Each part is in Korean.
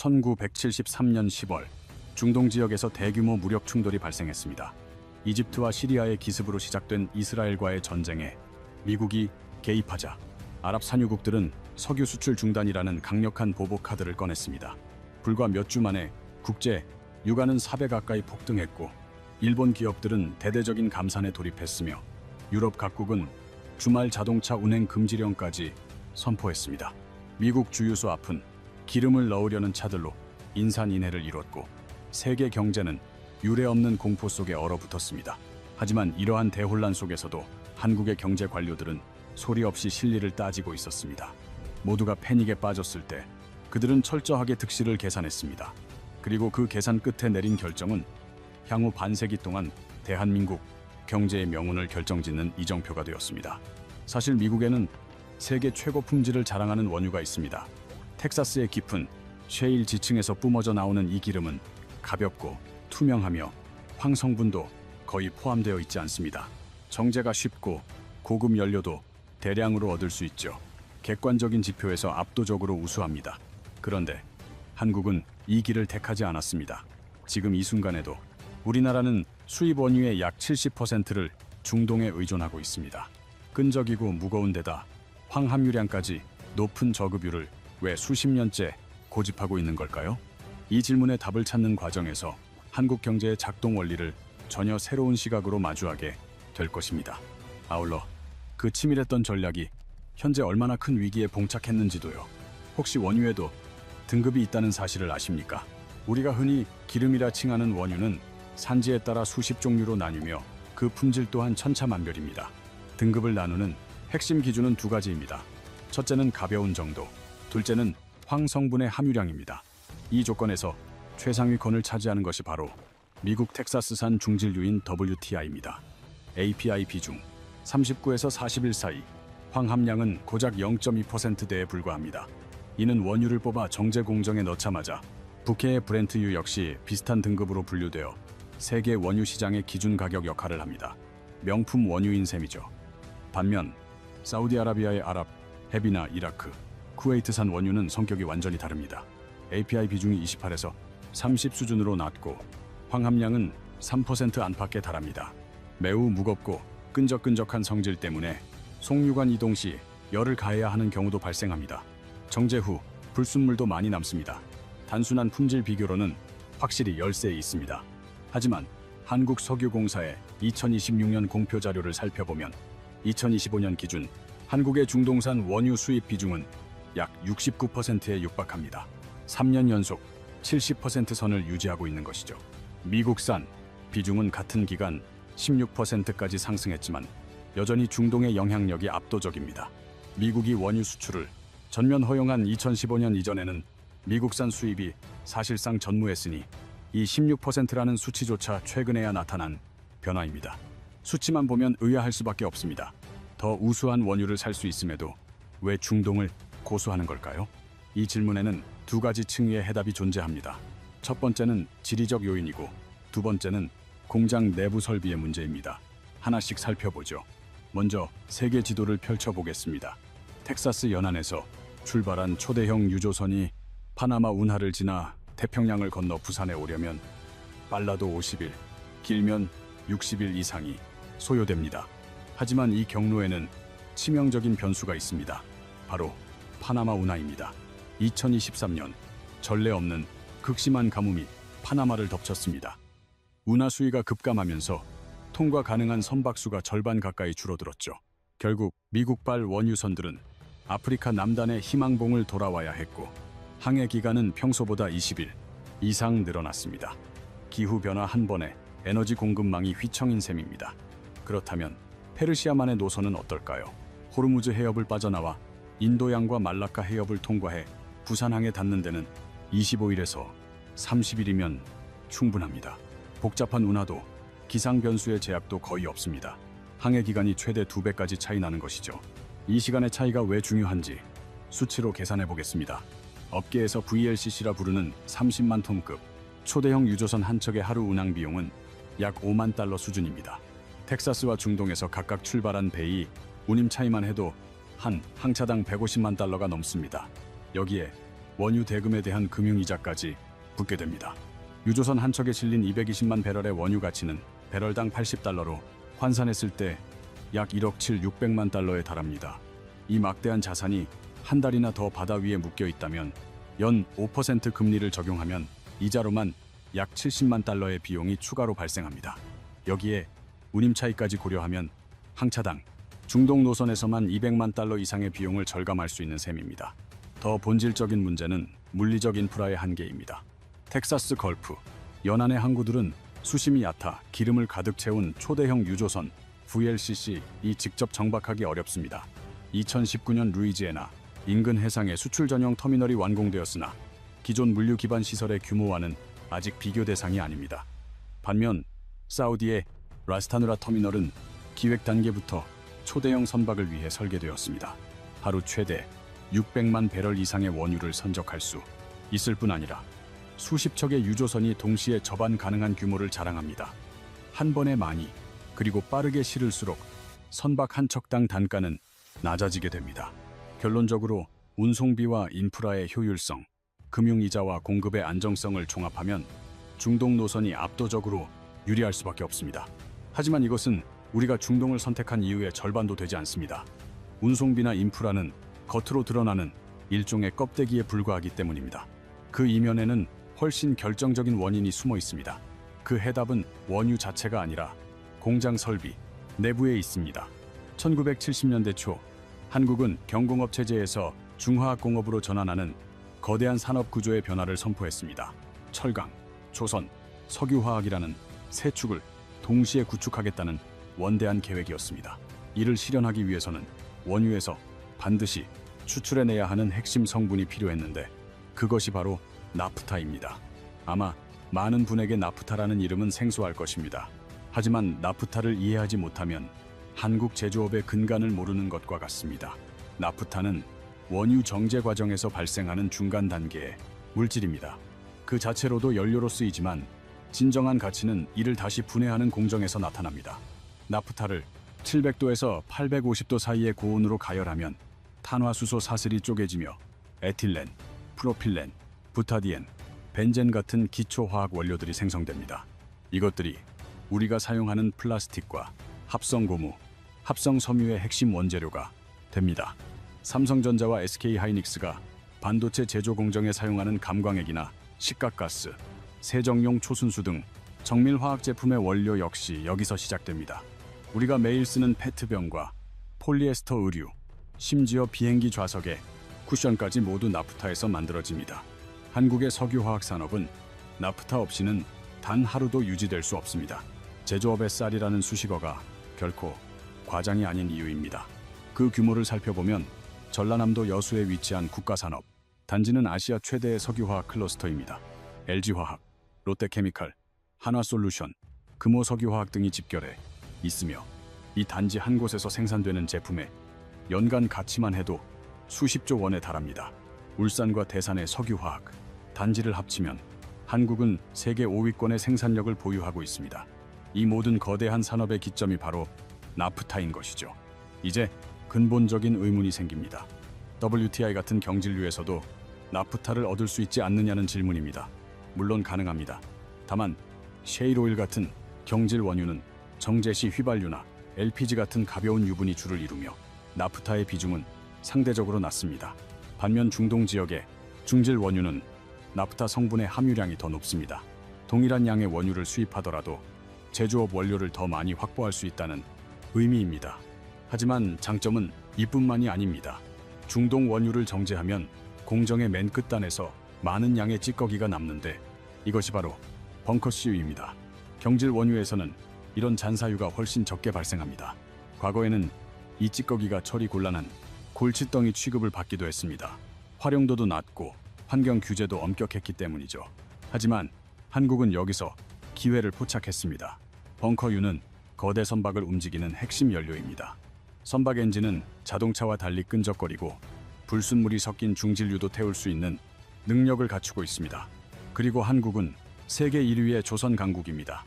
1973년 10월 중동 지역에서 대규모 무력 충돌이 발생했습니다. 이집트와 시리아의 기습으로 시작된 이스라엘과의 전쟁에 미국이 개입하자 아랍 산유국들은 석유 수출 중단이라는 강력한 보복 카드를 꺼냈습니다. 불과 몇 주 만에 국제 유가는 4배 가까이 폭등했고 일본 기업들은 대대적인 감산에 돌입했으며 유럽 각국은 주말 자동차 운행 금지령까지 선포했습니다. 미국 주유소 앞은 기름을 넣으려는 차들로 인산인해를 이뤘고 세계 경제는 유례없는 공포 속에 얼어붙었습니다. 하지만 이러한 대혼란 속에서도 한국의 경제 관료들은 소리 없이 실리를 따지고 있었습니다. 모두가 패닉에 빠졌을 때 그들은 철저하게 득실을 계산했습니다. 그리고 그 계산 끝에 내린 결정은 향후 반세기 동안 대한민국 경제의 명운을 결정짓는 이정표가 되었습니다. 사실 미국에는 세계 최고 품질을 자랑하는 원유가 있습니다. 텍사스의 깊은 셰일 지층에서 뿜어져 나오는 이 기름은 가볍고 투명하며 황성분도 거의 포함되어 있지 않습니다. 정제가 쉽고 고급 연료도 대량으로 얻을 수 있죠. 객관적인 지표에서 압도적으로 우수합니다. 그런데 한국은 이 길을 택하지 않았습니다. 지금 이 순간에도 우리나라는 수입 원유의 약 70%를 중동에 의존하고 있습니다. 끈적이고 무거운 데다 황함유량까지 높은 저급유를 왜 수십 년째 고집하고 있는 걸까요? 이 질문에 답을 찾는 과정에서 한국 경제의 작동 원리를 전혀 새로운 시각으로 마주하게 될 것입니다. 아울러 그 치밀했던 전략이 현재 얼마나 큰 위기에 봉착했는지도요. 혹시 원유에도 등급이 있다는 사실을 아십니까? 우리가 흔히 기름이라 칭하는 원유는 산지에 따라 수십 종류로 나뉘며 그 품질 또한 천차만별입니다. 등급을 나누는 핵심 기준은 두 가지입니다. 첫째는 가벼운 정도, 둘째는 황성분의 함유량입니다. 이 조건에서 최상위권을 차지하는 것이 바로 미국 텍사스산 중질유인 WTI입니다. API 비중 39에서 41 사이, 황함량은 고작 0.2%대에 불과합니다. 이는 원유를 뽑아 정제 공정에 넣자마자 북해의 브렌트유 역시 비슷한 등급으로 분류되어 세계 원유 시장의 기준 가격 역할을 합니다. 명품 원유인 셈이죠. 반면 사우디아라비아의 아랍, 헤비나 이라크, 쿠웨이트산 원유는 성격이 완전히 다릅니다. API 비중이 28에서 30 수준으로 낮고 황함량은 3% 안팎에 달합니다. 매우 무겁고 끈적끈적한 성질 때문에 송유관 이동 시 열을 가해야 하는 경우도 발생합니다. 정제 후 불순물도 많이 남습니다. 단순한 품질 비교로는 확실히 열세에 있습니다. 하지만 한국석유공사의 2026년 공표 자료를 살펴보면 2025년 기준 한국의 중동산 원유 수입 비중은 약 69%에 육박합니다. 3년 연속 70% 선을 유지하고 있는 것이죠. 미국산 비중은 같은 기간 16%까지 상승했지만 여전히 중동의 영향력이 압도적입니다. 미국이 원유 수출을 전면 허용한 2015년 이전에는 미국산 수입이 사실상 전무했으니 이 16%라는 수치조차 최근에야 나타난 변화입니다. 수치만 보면 의아할 수밖에 없습니다. 더 우수한 원유를 살 수 있음에도 왜 중동을 고수하는 걸까요? 이 질문에는 두 가지 층위의 해답이 존재합니다. 첫 번째는 지리적 요인이고 두 번째는 공장 내부 설비의 문제입니다. 하나씩 살펴보죠. 먼저 세계 지도를 펼쳐보겠습니다. 텍사스 연안에서 출발한 초대형 유조선이 파나마 운하를 지나 태평양을 건너 부산에 오려면 빨라도 50일, 길면 60일 이상이 소요됩니다. 하지만 이 경로에는 치명적인 변수가 있습니다. 바로 파나마 운하입니다. 2023년 전례 없는 극심한 가뭄이 파나마를 덮쳤습니다. 운하 수위가 급감하면서 통과 가능한 선박수가 절반 가까이 줄어들었죠. 결국 미국발 원유선들은 아프리카 남단의 희망봉을 돌아와야 했고 항해 기간은 평소보다 20일 이상 늘어났습니다. 기후변화 한 번에 에너지 공급망이 휘청인 셈입니다. 그렇다면 페르시아만의 노선은 어떨까요? 호르무즈 해협을 빠져나와 인도양과 말라카 해협을 통과해 부산항에 닿는 데는 25일에서 30일이면 충분합니다. 복잡한 운하도 기상 변수의 제약도 거의 없습니다. 항해 기간이 최대 2배까지 차이 나는 것이죠. 이 시간의 차이가 왜 중요한지 수치로 계산해 보겠습니다. 업계에서 VLCC라 부르는 30만 톤급 초대형 유조선 한 척의 하루 운항 비용은 약 5만 달러 수준입니다. 텍사스와 중동에서 각각 출발한 배이 운임 차이만 해도 한 항차당 150만 달러가 넘습니다. 여기에 원유 대금에 대한 금융이자까지 붙게 됩니다. 유조선 한 척에 실린 220만 배럴의 원유 가치는 배럴당 80달러로 환산했을 때 약 1억 7,600만 달러에 달합니다. 이 막대한 자산이 한 달이나 더 바다 위에 묶여 있다면 연 5% 금리를 적용하면 이자로만 약 70만 달러의 비용이 추가로 발생합니다. 여기에 운임 차이까지 고려하면 항차당 중동 노선에서만 200만 달러 이상의 비용을 절감할 수 있는 셈입니다. 더 본질적인 문제는 물리적 인프라의 한계입니다. 텍사스 걸프, 연안의 항구들은 수심이 얕아 기름을 가득 채운 초대형 유조선 VLCC이 직접 정박하기 어렵습니다. 2019년 루이지애나 인근 해상에 수출 전용 터미널이 완공되었으나 기존 물류 기반 시설의 규모와는 아직 비교 대상이 아닙니다. 반면 사우디의 라스타누라 터미널은 기획 단계부터 초대형 선박을 위해 설계되었습니다. 하루 최대 600만 배럴 이상의 원유를 선적할 수 있을 뿐 아니라 수십 척의 유조선이 동시에 접안 가능한 규모를 자랑합니다. 한 번에 많이 그리고 빠르게 실을수록 선박 한 척당 단가는 낮아지게 됩니다. 결론적으로 운송비와 인프라의 효율성, 금융이자와 공급의 안정성을 종합하면 중동 노선이 압도적으로 유리할 수밖에 없습니다. 하지만 이것은 우리가 중동을 선택한 이유의 절반도 되지 않습니다. 운송비나 인프라는 겉으로 드러나는 일종의 껍데기에 불과하기 때문입니다. 그 이면에는 훨씬 결정적인 원인이 숨어 있습니다. 그 해답은 원유 자체가 아니라 공장 설비, 내부에 있습니다. 1970년대 초 한국은 경공업 체제에서 중화학공업으로 전환하는 거대한 산업 구조의 변화를 선포했습니다. 철강, 조선, 석유화학이라는 세 축을 동시에 구축하겠다는 원대한 계획이었습니다. 이를 실현하기 위해서는 원유에서 반드시 추출해내야 하는 핵심 성분이 필요했는데 그것이 바로 나프타입니다. 아마 많은 분에게 나프타라는 이름은 생소할 것입니다. 하지만 나프타를 이해하지 못하면 한국 제조업의 근간을 모르는 것과 같습니다. 나프타는 원유 정제 과정에서 발생하는 중간 단계의 물질입니다. 그 자체로도 연료로 쓰이지만 진정한 가치는 이를 다시 분해하는 공정에서 나타납니다. 나프타를 700도에서 850도 사이의 고온으로 가열하면 탄화수소 사슬이 쪼개지며 에틸렌, 프로필렌, 부타디엔, 벤젠 같은 기초 화학 원료들이 생성됩니다. 이것들이 우리가 사용하는 플라스틱과 합성고무, 합성섬유의 핵심 원재료가 됩니다. 삼성전자와 SK하이닉스가 반도체 제조 공정에 사용하는 감광액이나 식각가스, 세정용 초순수 등 정밀화학 제품의 원료 역시 여기서 시작됩니다. 우리가 매일 쓰는 페트병과 폴리에스터 의류, 심지어 비행기 좌석의 쿠션까지 모두 나프타에서 만들어집니다. 한국의 석유화학 산업은 나프타 없이는 단 하루도 유지될 수 없습니다. 제조업의 쌀이라는 수식어가 결코 과장이 아닌 이유입니다. 그 규모를 살펴보면 전라남도 여수에 위치한 국가산업, 단지는 아시아 최대의 석유화학 클러스터입니다. LG화학, 롯데케미칼, 한화솔루션, 금호석유화학 등이 집결해 있으며 이 단지 한 곳에서 생산되는 제품의 연간 가치만 해도 수십조 원에 달합니다. 울산과 대산의 석유화학, 단지를 합치면 한국은 세계 5위권의 생산력을 보유하고 있습니다. 이 모든 거대한 산업의 기점이 바로 나프타인 것이죠. 이제 근본적인 의문이 생깁니다. WTI 같은 경질류에서도 나프타를 얻을 수 있지 않느냐는 질문입니다. 물론 가능합니다. 다만 셰일오일 같은 경질 원유는 정제 시 휘발유나 LPG 같은 가벼운 유분이 주를 이루며 나프타의 비중은 상대적으로 낮습니다. 반면 중동 지역의 중질 원유는 나프타 성분의 함유량이 더 높습니다. 동일한 양의 원유를 수입하더라도 제조업 원료를 더 많이 확보할 수 있다는 의미입니다. 하지만 장점은 이뿐만이 아닙니다. 중동 원유를 정제하면 공정의 맨 끝단에서 많은 양의 찌꺼기가 남는데 이것이 바로 벙커CU입니다. 경질 원유에서는 이런 잔사유가 훨씬 적게 발생합니다. 과거에는 이 찌꺼기가 처리 곤란한 골칫덩이 취급을 받기도 했습니다. 활용도도 낮고 환경 규제도 엄격했기 때문이죠. 하지만 한국은 여기서 기회를 포착했습니다. 벙커유는 거대 선박을 움직이는 핵심 연료입니다. 선박 엔진은 자동차와 달리 끈적거리고 불순물이 섞인 중질유도 태울 수 있는 능력을 갖추고 있습니다. 그리고 한국은 세계 1위의 조선 강국입니다.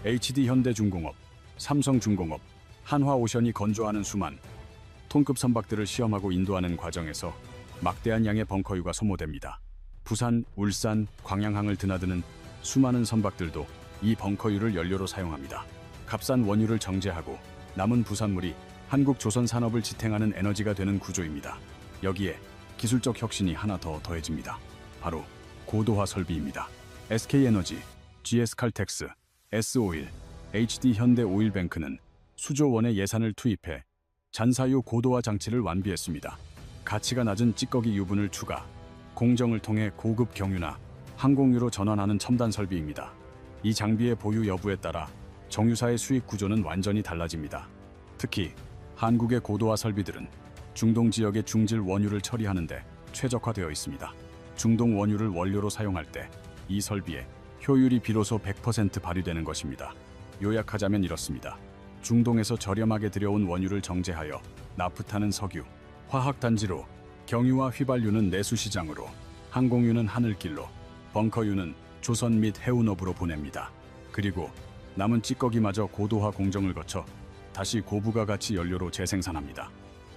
HD 현대중공업, 삼성중공업, 한화오션이 건조하는 수만 톤급 선박들을 시험하고 인도하는 과정에서 막대한 양의 벙커유가 소모됩니다. 부산, 울산, 광양항을 드나드는 수많은 선박들도 이 벙커유를 연료로 사용합니다. 값싼 원유를 정제하고 남은 부산물이 한국 조선 산업을 지탱하는 에너지가 되는 구조입니다. 여기에 기술적 혁신이 하나 더 더해집니다. 바로 고도화 설비입니다. SK에너지, GS칼텍스, S오일, HD현대오일뱅크는 수조 원의 예산을 투입해 잔사유 고도화 장치를 완비했습니다. 가치가 낮은 찌꺼기 유분을 추가, 공정을 통해 고급 경유나 항공유로 전환하는 첨단 설비입니다. 이 장비의 보유 여부에 따라 정유사의 수익 구조는 완전히 달라집니다. 특히 한국의 고도화 설비들은 중동 지역의 중질 원유를 처리하는 데 최적화되어 있습니다. 중동 원유를 원료로 사용할 때 이 설비의 효율이 비로소 100% 발휘되는 것입니다. 요약하자면 이렇습니다. 중동에서 저렴하게 들여온 원유를 정제하여 나프타는 석유, 화학단지로, 경유와 휘발유는 내수시장으로, 항공유는 하늘길로, 벙커유는 조선 및 해운업으로 보냅니다. 그리고 남은 찌꺼기마저 고도화 공정을 거쳐 다시 고부가 가치 연료로 재생산합니다.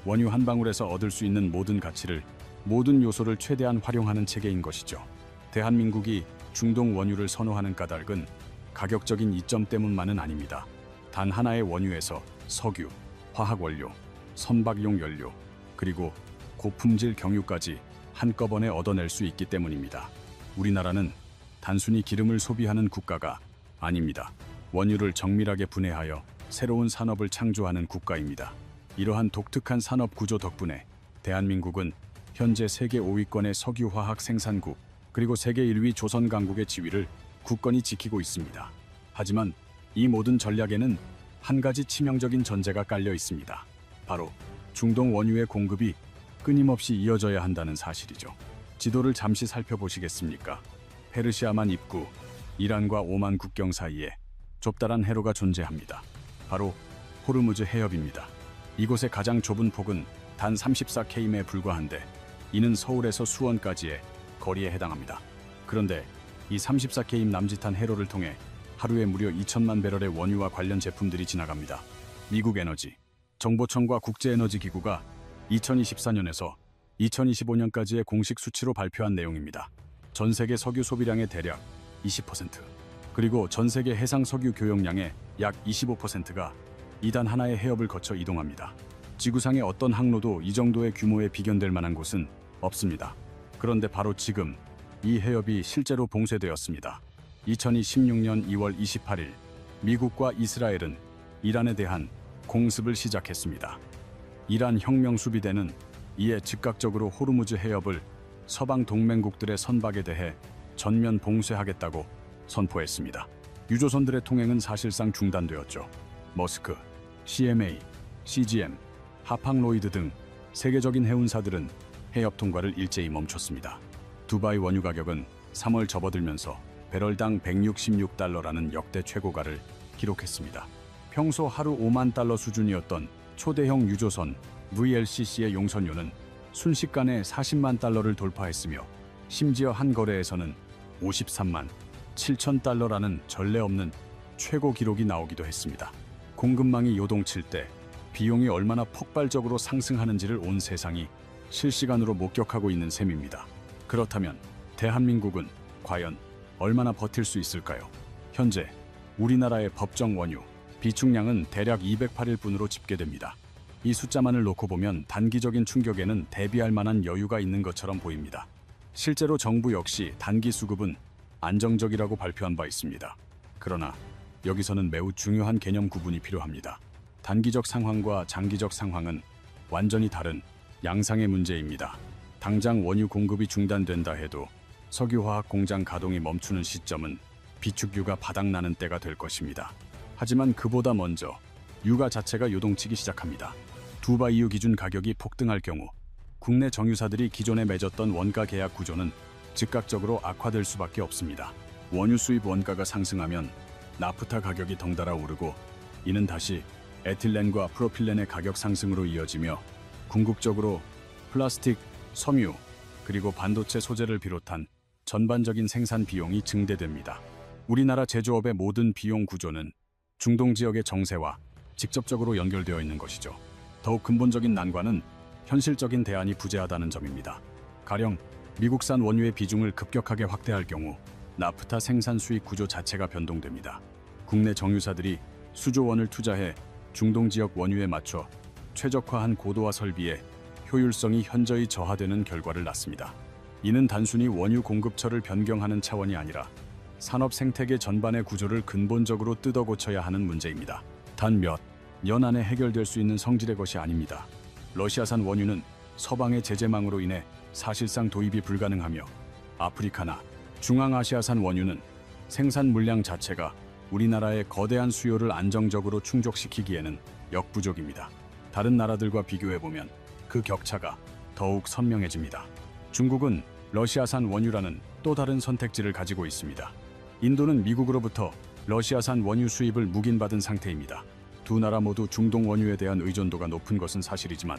원유 한 방울에서 얻을 수 있는 모든 가치를, 모든 요소를 최대한 활용하는 체계인 것이죠. 대한민국이 중동 원유를 선호하는 까닭은 가격적인 이점 때문만은 아닙니다. 단 하나의 원유에서 석유, 화학원료, 선박용 연료, 그리고 고품질 경유까지 한꺼번에 얻어낼 수 있기 때문입니다. 우리나라는 단순히 기름을 소비하는 국가가 아닙니다. 원유를 정밀하게 분해하여 새로운 산업을 창조하는 국가입니다. 이러한 독특한 산업 구조 덕분에 대한민국은 현재 세계 5위권의 석유화학 생산국, 그리고 세계 1위 조선 강국의 지위를 굳건히 지키고 있습니다. 하지만 이 모든 전략에는 한 가지 치명적인 전제가 깔려 있습니다. 바로 중동 원유의 공급이 끊임없이 이어져야 한다는 사실이죠. 지도를 잠시 살펴보시겠습니까? 페르시아만 입구, 이란과 오만 국경 사이에 좁다란 해로가 존재합니다. 바로 호르무즈 해협입니다. 이곳의 가장 좁은 폭은 단 34km에 불과한데 이는 서울에서 수원까지의 거리에 해당합니다. 그런데 이 34km 남짓한 해로를 통해 하루에 무려 2천만 배럴의 원유와 관련 제품들이 지나갑니다. 미국 에너지, 정보청과 국제에너지기구가 2024년에서 2025년까지의 공식 수치로 발표한 내용입니다. 전 세계 석유 소비량의 대략 20%, 그리고 전 세계 해상 석유 교역량의 약 25%가 이단 하나의 해협을 거쳐 이동합니다. 지구상의 어떤 항로도 이 정도의 규모에 비견될 만한 곳은 없습니다. 그런데 바로 지금 이 해협이 실제로 봉쇄되었습니다. 2026년 2월 28일 미국과 이스라엘은 이란에 대한 공습을 시작했습니다. 이란 혁명수비대는 이에 즉각적으로 호르무즈 해협을 서방 동맹국들의 선박에 대해 전면 봉쇄하겠다고 선포했습니다. 유조선들의 통행은 사실상 중단되었죠. 머스크, CMA, CGM, 하팡로이드 등 세계적인 해운사들은 해협 통과를 일제히 멈췄습니다. 두바이 원유 가격은 3월 접어들면서 배럴당 166달러라는 역대 최고가를 기록했습니다. 평소 하루 5만 달러 수준이었던 초대형 유조선 VLCC의 용선료는 순식간에 40만 달러를 돌파했으며 심지어 한 거래에서는 53만 7천 달러라는 전례 없는 최고 기록이 나오기도 했습니다. 공급망이 요동칠 때 비용이 얼마나 폭발적으로 상승하는지를 온 세상이 실시간으로 목격하고 있는 셈입니다. 그렇다면 대한민국은 과연 얼마나 버틸 수 있을까요? 현재 우리나라의 법정 원유 비축량은 대략 208일분으로 집계됩니다. 이 숫자만을 놓고 보면 단기적인 충격에는 대비할 만한 여유가 있는 것처럼 보입니다. 실제로 정부 역시 단기 수급은 안정적이라고 발표한 바 있습니다. 그러나 여기서는 매우 중요한 개념 구분이 필요합니다. 단기적 상황과 장기적 상황은 완전히 다른 양상의 문제입니다. 당장 원유 공급이 중단된다 해도 석유화학 공장 가동이 멈추는 시점은 비축유가 바닥나는 때가 될 것입니다. 하지만 그보다 먼저 유가 자체가 요동치기 시작합니다. 두바이유 기준 가격이 폭등할 경우 국내 정유사들이 기존에 맺었던 원가 계약 구조는 즉각적으로 악화될 수밖에 없습니다. 원유 수입 원가가 상승하면 나프타 가격이 덩달아 오르고 이는 다시 에틸렌과 프로필렌의 가격 상승으로 이어지며 궁극적으로 플라스틱, 섬유, 그리고 반도체 소재를 비롯한 전반적인 생산 비용이 증대됩니다. 우리나라 제조업의 모든 비용 구조는 중동 지역의 정세와 직접적으로 연결되어 있는 것이죠. 더욱 근본적인 난관은 현실적인 대안이 부재하다는 점입니다. 가령 미국산 원유의 비중을 급격하게 확대할 경우 나프타 생산 수익 구조 자체가 변동됩니다. 국내 정유사들이 수조 원을 투자해 중동 지역 원유에 맞춰 최적화한 고도화 설비에 효율성이 현저히 저하되는 결과를 낳습니다. 이는 단순히 원유 공급처를 변경하는 차원이 아니라 산업 생태계 전반의 구조를 근본적으로 뜯어 고쳐야 하는 문제입니다. 단 몇 년 안에 해결될 수 있는 성질의 것이 아닙니다. 러시아산 원유는 서방의 제재망으로 인해 사실상 도입이 불가능하며 아프리카나 중앙아시아산 원유는 생산 물량 자체가 우리나라의 거대한 수요를 안정적으로 충족시키기에는 역부족입니다. 다른 나라들과 비교해보면 그 격차가 더욱 선명해집니다. 중국은 러시아산 원유라는 또 다른 선택지를 가지고 있습니다. 인도는 미국으로부터 러시아산 원유 수입을 묵인받은 상태입니다. 두 나라 모두 중동 원유에 대한 의존도가 높은 것은 사실이지만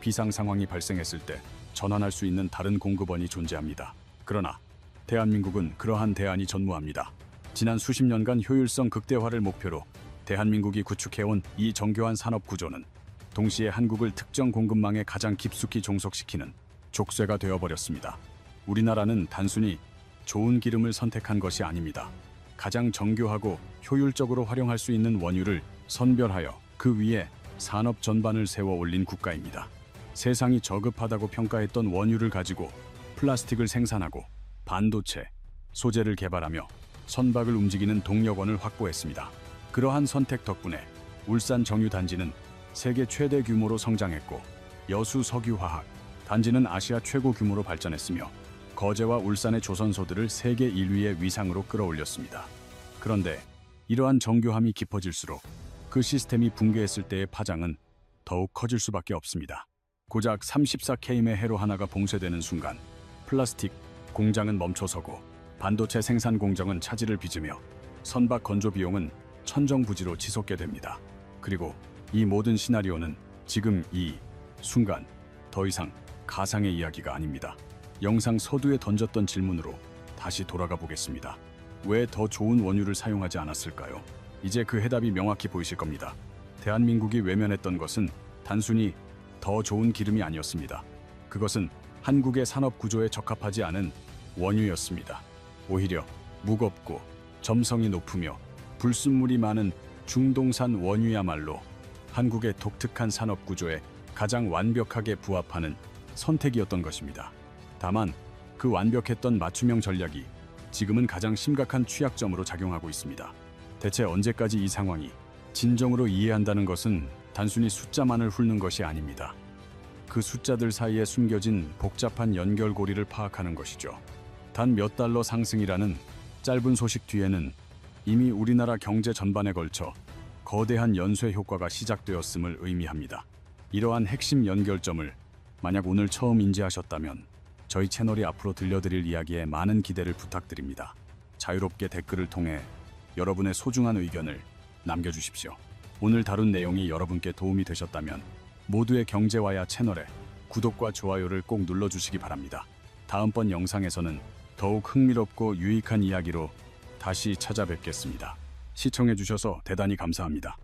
비상 상황이 발생했을 때 전환할 수 있는 다른 공급원이 존재합니다. 그러나 대한민국은 그러한 대안이 전무합니다. 지난 수십 년간 효율성 극대화를 목표로 대한민국이 구축해온 이 정교한 산업 구조는 동시에 한국을 특정 공급망에 가장 깊숙이 종속시키는 족쇄가 되어버렸습니다. 우리나라는 단순히 좋은 기름을 선택한 것이 아닙니다. 가장 정교하고 효율적으로 활용할 수 있는 원유를 선별하여 그 위에 산업 전반을 세워 올린 국가입니다. 세상이 저급하다고 평가했던 원유를 가지고 플라스틱을 생산하고 반도체, 소재를 개발하며 선박을 움직이는 동력원을 확보했습니다. 그러한 선택 덕분에 울산 정유단지는 세계 최대 규모로 성장했고 여수 석유화학 단지는 아시아 최고 규모로 발전했으며 거제와 울산의 조선소들을 세계 1위의 위상으로 끌어올렸습니다. 그런데 이러한 정교함이 깊어질수록 그 시스템이 붕괴했을 때의 파장은 더욱 커질 수밖에 없습니다. 고작 34Km의 해로 하나가 봉쇄되는 순간 플라스틱 공장은 멈춰서고 반도체 생산 공정은 차질을 빚으며 선박 건조 비용은 천정부지로 치솟게 됩니다. 그리고 이 모든 시나리오는 지금 이 순간 더 이상 가상의 이야기가 아닙니다. 영상 서두에 던졌던 질문으로 다시 돌아가 보겠습니다. 왜 더 좋은 원유를 사용하지 않았을까요? 이제 그 해답이 명확히 보이실 겁니다. 대한민국이 외면했던 것은 단순히 더 좋은 기름이 아니었습니다. 그것은 한국의 산업 구조에 적합하지 않은 원유였습니다. 오히려 무겁고 점성이 높으며 불순물이 많은 중동산 원유야말로 한국의 독특한 산업 구조에 가장 완벽하게 부합하는 선택이었던 것입니다. 다만 그 완벽했던 맞춤형 전략이 지금은 가장 심각한 취약점으로 작용하고 있습니다. 대체 언제까지 이 상황이 진정으로 이해한다는 것은 단순히 숫자만을 훑는 것이 아닙니다. 그 숫자들 사이에 숨겨진 복잡한 연결고리를 파악하는 것이죠. 단 몇 달러 상승이라는 짧은 소식 뒤에는 이미 우리나라 경제 전반에 걸쳐 거대한 연쇄 효과가 시작되었음을 의미합니다. 이러한 핵심 연결점을 만약 오늘 처음 인지하셨다면 저희 채널이 앞으로 들려드릴 이야기에 많은 기대를 부탁드립니다. 자유롭게 댓글을 통해 여러분의 소중한 의견을 남겨주십시오. 오늘 다룬 내용이 여러분께 도움이 되셨다면 모두의 경제와야 채널에 구독과 좋아요를 꼭 눌러주시기 바랍니다. 다음번 영상에서는 더욱 흥미롭고 유익한 이야기로 다시 찾아뵙겠습니다. 시청해주셔서 대단히 감사합니다.